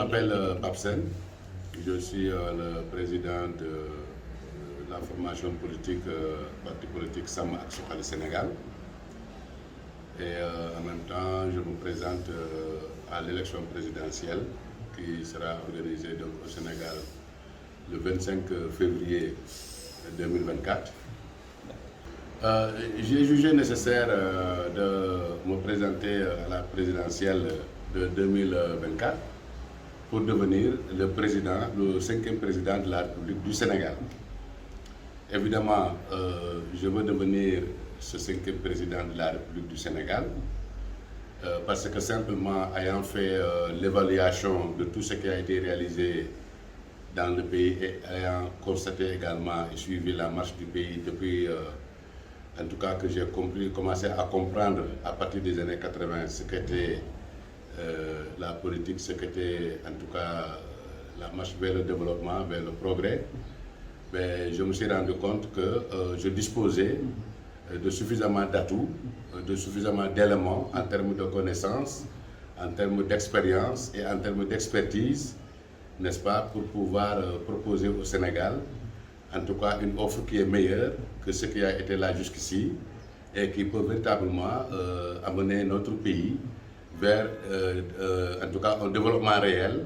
m'appelle Babsen. Je suis le président de la formation politique, parti politique Sam Action Suxali Sénégal. Et en même temps, je me présente à l'élection présidentielle qui sera organisée donc, au Sénégal le 25 février 2024. J'ai jugé nécessaire de me présenter à la présidentielle de 2024 pour devenir le président, le 5e président de la République du Sénégal. Évidemment, je veux devenir ce 5e président de la République du Sénégal parce que simplement ayant fait l'évaluation de tout ce qui a été réalisé dans le pays et ayant constaté également et suivi la marche du pays depuis, en tout cas que j'ai commencé à comprendre à partir des années 80 ce qu'était la politique, ce qu'était en tout cas la marche vers le développement, vers le progrès. Mais je me suis rendu compte que je disposais de suffisamment d'atouts, de suffisamment d'éléments en termes de connaissances, en termes d'expérience et en termes d'expertise, n'est-ce pas, pour pouvoir proposer au Sénégal, en tout cas, une offre qui est meilleure que ce qui a été là jusqu'ici et qui peut véritablement amener notre pays vers, en tout cas, un développement réel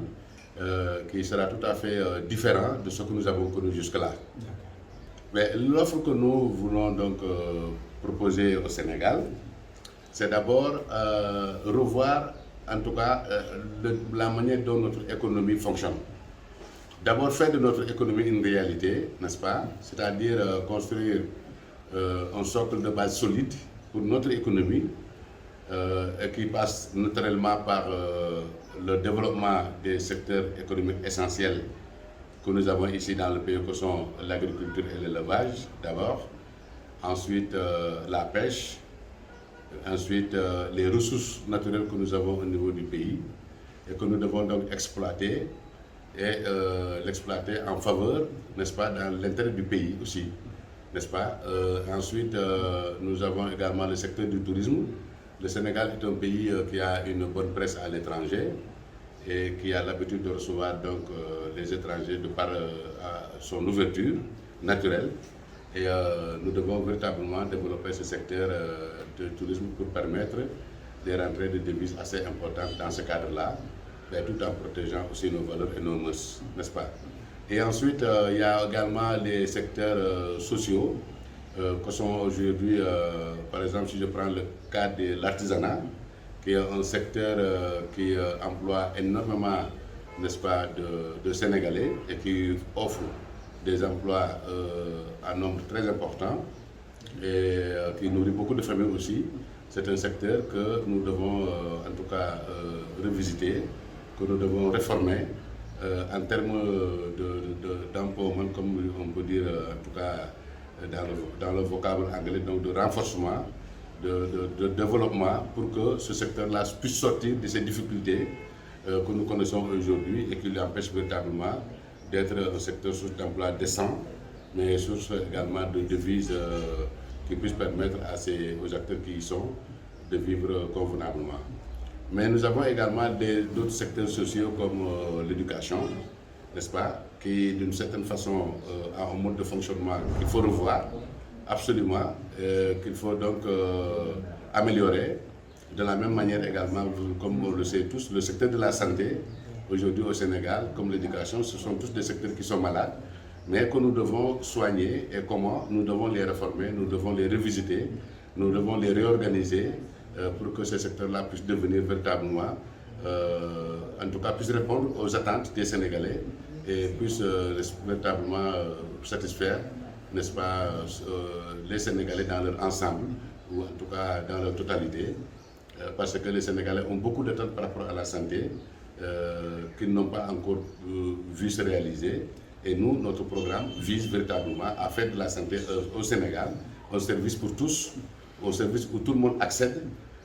qui sera tout à fait différent de ce que nous avons connu jusque-là. Mais l'offre que nous voulons donc proposer au Sénégal, c'est d'abord revoir en tout cas la manière dont notre économie fonctionne. D'abord faire de notre économie une réalité, n'est-ce pas? C'est-à-dire construire un socle de base solide pour notre économie et qui passe naturellement par le développement des secteurs économiques essentiels que nous avons ici dans le pays, que sont l'agriculture et l'élevage d'abord, ensuite la pêche, ensuite les ressources naturelles que nous avons au niveau du pays et que nous devons donc exploiter et l'exploiter en faveur, n'est-ce pas, dans l'intérêt du pays aussi, n'est-ce pas. Ensuite, nous avons également le secteur du tourisme. Le Sénégal est un pays qui a une bonne presse à l'étranger et qui a l'habitude de recevoir donc les étrangers de par son ouverture naturelle. Et nous devons véritablement développer ce secteur de tourisme pour permettre des rentrées de devises assez importantes dans ce cadre-là, mais tout en protégeant aussi nos valeurs et nos mœurs, n'est-ce pas? Et ensuite, il y a également les secteurs sociaux, que sont aujourd'hui, par exemple, si je prends le cas de l'artisanat, qui est un secteur qui emploie énormément, n'est-ce pas, de Sénégalais et qui offre des emplois à nombre très important et qui nourrit beaucoup de familles aussi. C'est un secteur que nous devons en tout cas revisiter, que nous devons réformer en termes d'empowerment, comme on peut dire en tout cas dans le vocable anglais, donc de renforcement, de développement pour que ce secteur-là puisse sortir de ces difficultés que nous connaissons aujourd'hui et qui lui empêchent véritablement d'être un secteur source d'emploi décent, mais source également de devises qui puissent permettre aux acteurs qui y sont de vivre convenablement. Mais nous avons également d'autres secteurs sociaux comme l'éducation, n'est-ce pas, qui d'une certaine façon a un mode de fonctionnement qu'il faut revoir absolument, qu'il faut donc améliorer. De la même manière également, comme on le sait tous, le secteur de la santé, aujourd'hui au Sénégal, comme l'éducation, ce sont tous des secteurs qui sont malades, mais que nous devons soigner. Et comment? Nous devons les réformer, nous devons les revisiter, nous devons les réorganiser pour que ces secteurs-là puissent devenir véritablement, en tout cas, puissent répondre aux attentes des Sénégalais et puissent véritablement satisfaire, n'est-ce pas, les Sénégalais dans leur ensemble, ou en tout cas dans leur totalité, parce que les Sénégalais ont beaucoup d'attentes par rapport à la santé qu'ils n'ont pas encore vu se réaliser. Et nous, notre programme vise véritablement à faire de la santé au Sénégal un service pour tous, un service où tout le monde accède.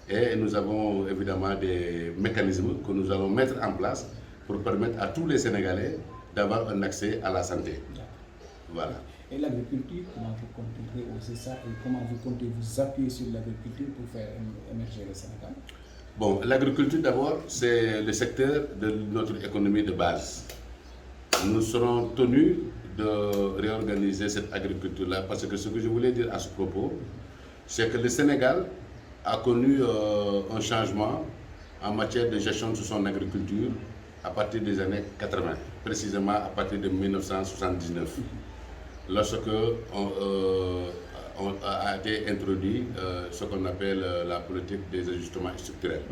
Et nous avons évidemment des mécanismes que nous allons mettre en place pour permettre à tous les Sénégalais d'avoir un accès à la santé. Voilà. Et l'agriculture, comment vous comptez rehausser ça et comment vous comptez vous appuyer sur l'agriculture pour faire émerger le Sénégal? Bon, l'agriculture d'abord, c'est le secteur de notre économie de base. Nous serons tenus de réorganiser cette agriculture-là parce que ce que je voulais dire à ce propos, c'est que le Sénégal a connu un changement en matière de gestion de son agriculture à partir des années 80, précisément à partir de 1979, lorsque on a été introduit ce qu'on appelle la politique des ajustements structurels.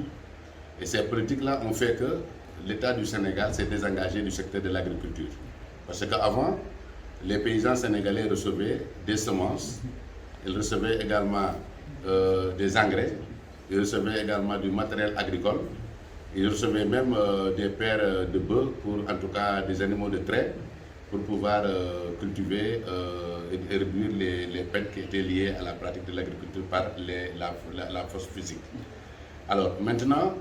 Et ces politiques-là ont fait que l'État du Sénégal s'est désengagé du secteur de l'agriculture. Parce qu'avant, les paysans sénégalais recevaient des semences, ils recevaient également des engrais, ils recevaient également du matériel agricole, ils recevaient même des paires de bœufs, pour en tout cas des animaux de trait, pour pouvoir cultiver et réduire les peines qui étaient liées à la pratique de l'agriculture par la force physique. Alors maintenant,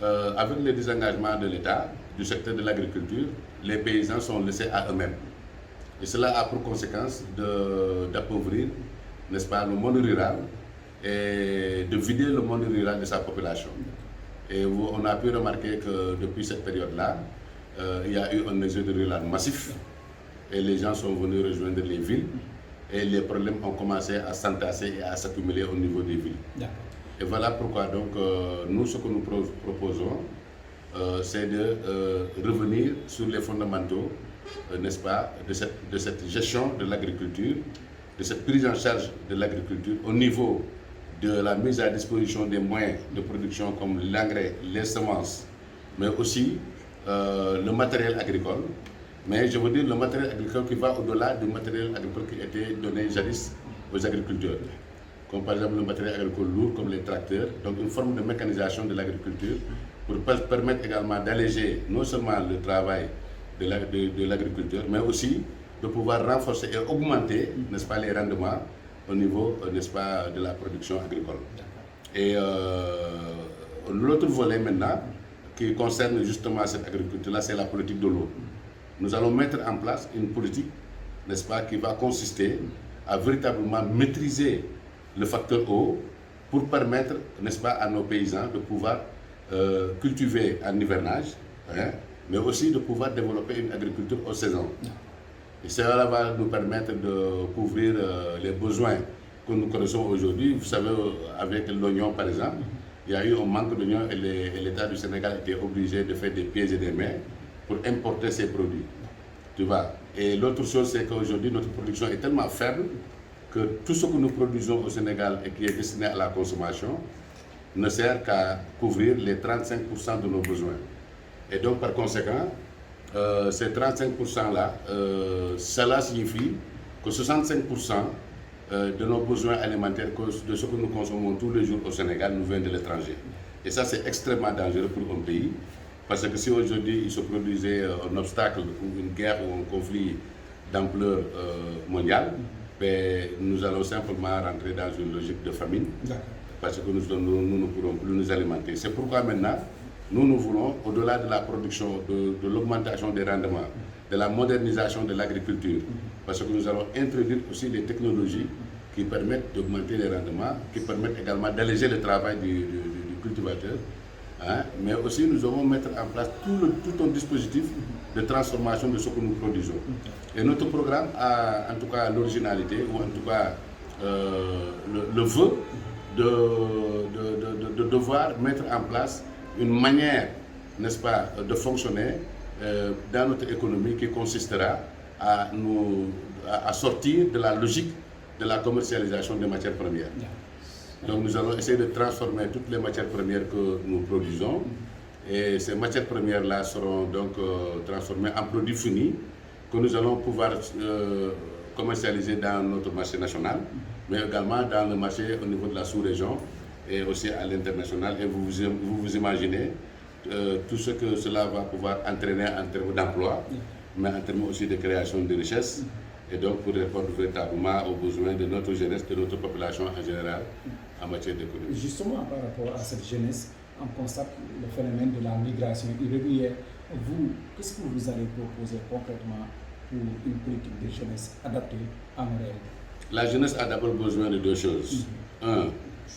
avec le désengagement de l'État du secteur de l'agriculture, les paysans sont laissés à eux-mêmes. Et cela a pour conséquence d'appauvrir, n'est-ce pas, le monde rural et de vider le monde rural de sa population. Et on a pu remarquer que depuis cette période-là, il y a eu un exode rural massif et les gens sont venus rejoindre les villes et les problèmes ont commencé à s'entasser et à s'accumuler au niveau des villes. Et voilà pourquoi donc nous, ce que nous proposons, c'est de revenir sur les fondamentaux, n'est-ce pas, de cette gestion de l'agriculture, de cette prise en charge de l'agriculture au niveau de la mise à disposition des moyens de production comme l'engrais, les semences, mais aussi le matériel agricole. Mais je veux dire le matériel agricole qui va au-delà du matériel agricole qui était donné jadis aux agriculteurs. Comme par exemple le matériel agricole lourd comme les tracteurs, donc une forme de mécanisation de l'agriculture pour permettre également d'alléger non seulement le travail de l'agriculteur, mais aussi de pouvoir renforcer et augmenter, n'est-ce pas, les rendements au niveau, n'est-ce pas, de la production agricole. Et l'autre volet maintenant, qui concerne justement cette agriculture-là, c'est la politique de l'eau. Nous allons mettre en place une politique, n'est-ce pas, qui va consister à véritablement maîtriser le facteur eau pour permettre, n'est-ce pas, à nos paysans de pouvoir cultiver en hivernage, hein, mais aussi de pouvoir développer une agriculture aux saisons. Et cela va nous permettre de couvrir les besoins que nous connaissons aujourd'hui. Vous savez, avec l'oignon par exemple, il y a eu un manque d'oignon et l'État du Sénégal était obligé de faire des pieds et des mains pour importer ces produits. Tu vois. Et l'autre chose, c'est qu'aujourd'hui, notre production est tellement faible que tout ce que nous produisons au Sénégal et qui est destiné à la consommation ne sert qu'à couvrir les 35% de nos besoins. Et donc, par conséquent, ces 35%-là, cela signifie que 65% de nos besoins alimentaires, de ce que nous consommons tous les jours au Sénégal, nous vient de l'étranger. Et ça, c'est extrêmement dangereux pour un pays, parce que si aujourd'hui il se produisait un obstacle ou une guerre ou un conflit d'ampleur mondiale, ben, nous allons simplement rentrer dans une logique de famine, parce que nous ne pourrons plus nous alimenter. C'est pourquoi maintenant, nous voulons, au-delà de la production, de l'augmentation des rendements, de la modernisation de l'agriculture, parce que nous allons introduire aussi des technologies qui permettent d'augmenter les rendements, qui permettent également d'alléger le travail du cultivateur, hein, mais aussi nous allons mettre en place tout un dispositif de transformation de ce que nous produisons. Et notre programme a en tout cas l'originalité, ou en tout cas le vœu de devoir mettre en place une manière, n'est-ce pas, de fonctionner dans notre économie qui consistera à sortir de la logique de la commercialisation des matières premières. Donc nous allons essayer de transformer toutes les matières premières que nous produisons, et ces matières premières-là seront donc transformées en produits finis que nous allons pouvoir commercialiser dans notre marché national, mais également dans le marché au niveau de la sous-région et aussi à l'international. Et vous imaginez tout ce que cela va pouvoir entraîner en termes d'emploi, mais en termes aussi de création de richesses, et donc pour répondre véritablement aux besoins de notre jeunesse, de notre population en général en matière d'économie. Justement, par rapport à cette jeunesse, on constate le phénomène de la migration irrégulière. Vous, qu'est-ce que vous allez proposer concrètement pour une politique de jeunesse adaptée à nos réalités? La jeunesse a d'abord besoin de deux choses. Un,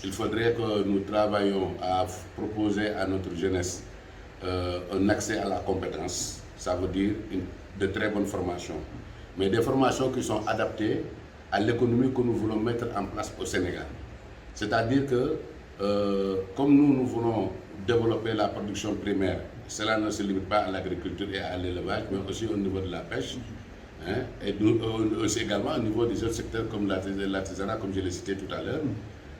il faudrait que nous travaillions à proposer à notre jeunesse un accès à la compétence, ça veut dire de très bonnes formations, mais des formations qui sont adaptées à l'économie que nous voulons mettre en place au Sénégal. C'est-à-dire que, comme nous voulons développer la production primaire, cela ne se limite pas à l'agriculture et à l'élevage, mais aussi au niveau de la pêche, hein, et aussi également au niveau des autres secteurs comme l'artisanat, comme je l'ai cité tout à l'heure.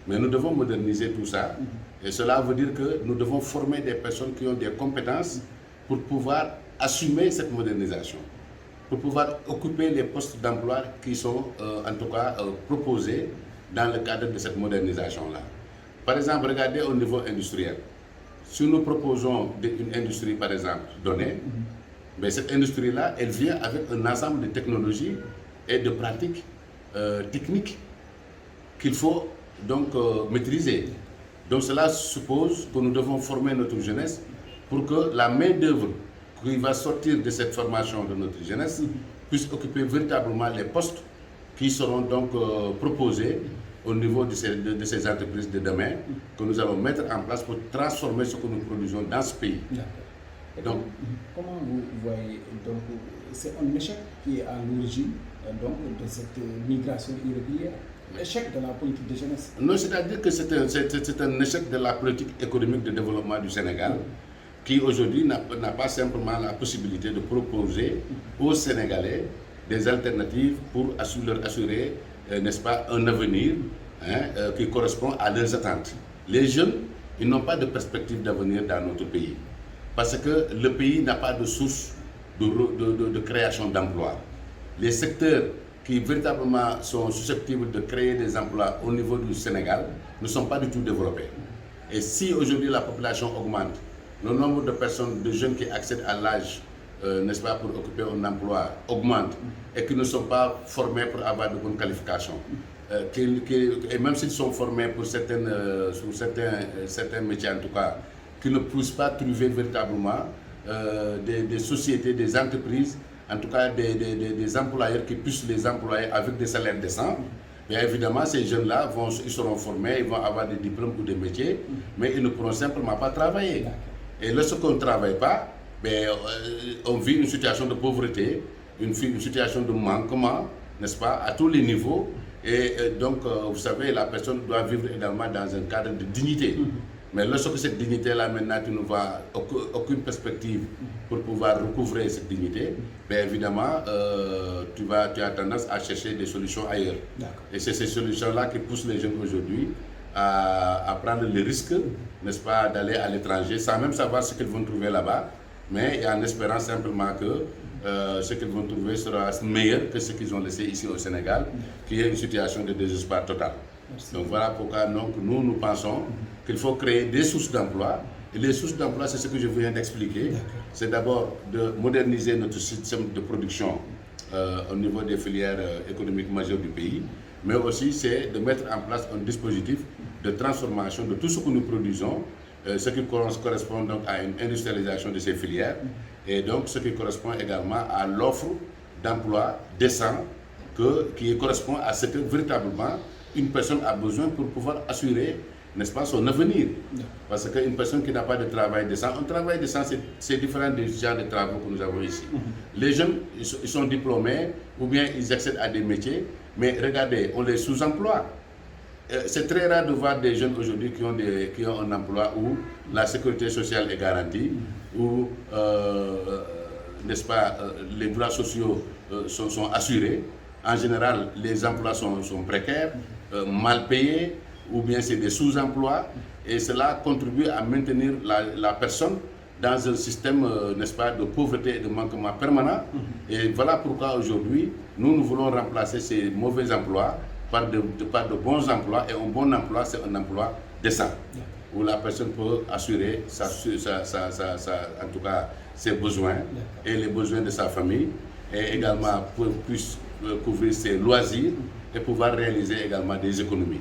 Mais nous devons moderniser tout ça, et cela veut dire que nous devons former des personnes qui ont des compétences pour pouvoir assumer cette modernisation, pour pouvoir occuper les postes d'emploi qui sont en tout cas proposés dans le cadre de cette modernisation-là. Par exemple, regardez au niveau industriel. Si nous proposons une industrie, par exemple, donnée, mais cette industrie-là, elle vient avec un ensemble de technologies et de pratiques techniques qu'il faut donc maîtriser. Donc cela suppose que nous devons former notre jeunesse pour que la main-d'œuvre qui va sortir de cette formation de notre jeunesse puisse occuper véritablement les postes qui seront donc proposés au niveau de ces entreprises de demain que nous allons mettre en place pour transformer ce que nous produisons dans ce pays. Donc, comment vous voyez, donc c'est un échec qui est à l'origine de cette migration irrégulière, l'échec de la politique de jeunesse? Non, c'est-à-dire que c'est un échec de la politique économique de développement du Sénégal qui aujourd'hui n'a pas simplement la possibilité de proposer aux Sénégalais des alternatives pour leur assurer, n'est-ce pas, un avenir qui correspond à leurs attentes. Les jeunes, ils n'ont pas de perspective d'avenir dans notre pays parce que le pays n'a pas de source de création d'emplois. Les secteurs qui véritablement sont susceptibles de créer des emplois au niveau du Sénégal ne sont pas du tout développés. Et si aujourd'hui la population augmente, le nombre de personnes, de jeunes qui accèdent à l'âge, n'est-ce pas, pour occuper un emploi augmente et qui ne sont pas formés pour avoir de bonnes qualifications, et même s'ils sont formés pour certains métiers en tout cas, qui ne puissent pas trouver véritablement des sociétés, des entreprises, en tout cas des employeurs qui puissent les employer avec des salaires décents. Bien évidemment, ces jeunes-là, ils seront formés, ils vont avoir des diplômes ou des métiers, mais ils ne pourront simplement pas travailler. Et lorsqu'on ne travaille pas, on vit une situation de pauvreté, une situation de manquement, n'est-ce pas, à tous les niveaux. Et donc, vous savez, la personne doit vivre également dans un cadre de dignité. Mais lorsque cette dignité-là, maintenant, tu ne vois aucune perspective pour pouvoir recouvrer cette dignité, bien évidemment, tu as tendance à chercher des solutions ailleurs. Et c'est ces solutions-là qui poussent les jeunes aujourd'hui à prendre le risque, n'est-ce pas, d'aller à l'étranger sans même savoir ce qu'ils vont trouver là-bas, mais en espérant simplement que ce qu'ils vont trouver sera meilleur que ce qu'ils ont laissé ici au Sénégal, qui est une situation de désespoir total. Merci. Donc voilà pourquoi donc, nous pensons qu'il faut créer des sources d'emploi. Et les sources d'emploi, c'est ce que je viens d'expliquer. C'est d'abord de moderniser notre système de production au niveau des filières économiques majeures du pays, mais aussi c'est de mettre en place un dispositif de transformation de tout ce que nous produisons, ce qui correspond donc à une industrialisation de ces filières, et donc ce qui correspond également à l'offre d'emploi décent qui correspond à ce que véritablement une personne a besoin pour pouvoir assurer, n'est-ce pas, son avenir. Parce qu'une personne qui n'a pas de travail décent, un travail décent, c'est différent des genres de travaux que nous avons ici. Les jeunes, ils sont diplômés ou bien ils accèdent à des métiers, mais regardez, on les sous-emploie. C'est très rare de voir des jeunes aujourd'hui qui ont un emploi où la sécurité sociale est garantie, où, n'est-ce pas, les droits sociaux sont assurés. En général, les emplois sont précaires, mal payés, ou bien c'est des sous-emplois, et cela contribue à maintenir la personne dans un système, n'est-ce pas, de pauvreté et de manquement permanent. Et voilà pourquoi aujourd'hui, nous voulons remplacer ces mauvais emplois par de bons emplois, et un bon emploi, c'est un emploi décent, où la personne peut assurer en tout cas ses besoins et les besoins de sa famille, et également puisse couvrir ses loisirs et pouvoir réaliser également des économies.